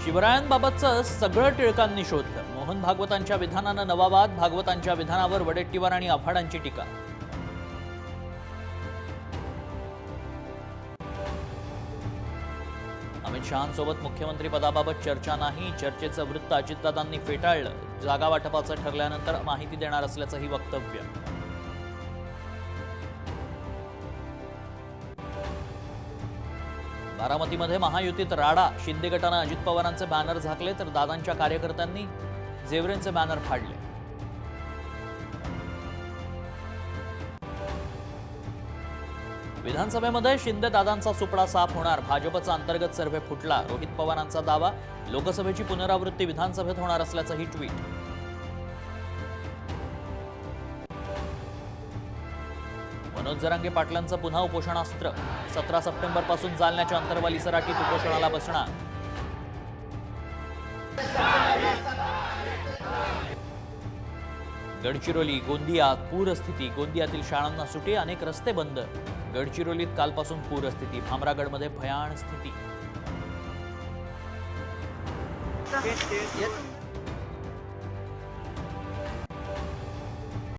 शिवरायांबाबतचं सगळं टिळकांनी शोधलं. मोहन भागवतांच्या विधानानं नवा वाद, भागवतांच्या विधानावर वडेट्टीवार आणि आव्हाडांची टीका. अमित शहांसोबत मुख्यमंत्री पदाबाबत चर्चा नाही, चर्चेचं वृत्त अजितदादांनी फेटाळलं. जागा वाटपाचं ठरल्यानंतर माहिती देणार असल्याचंही वक्तव्य. बारामतीमध्ये महायुतीत राडा, शिंदे गटानं अजित पवारांचे बॅनर झाकले तर दादांच्या कार्यकर्त्यांनी जेवरेंचे बॅनर फाडले. विधानसभेमध्ये शिंदे दादांचा सुपडा साफ होणार, भाजपचा अंतर्गत सर्व्हे फुटला. रोहित पवारांचा दावा, लोकसभेची पुनरावृत्ती विधानसभेत होणार असल्याचंही ट्विट. मनोज जरांगे पाटलांचं पुन्हा उपोषणास्त्र, 17 सप्टेंबरपासून जालन्याच्या अंतरवाली सराटीत उपोषणाला बसणार. गडचिरोली, गोंदियात पूरस्थिती, गोंदियातील शाळांना सुटी, अनेक रस्ते बंद. गडचिरोलीत कालपासून पूरस्थिती, भामरागडमध्ये भयाण स्थिती.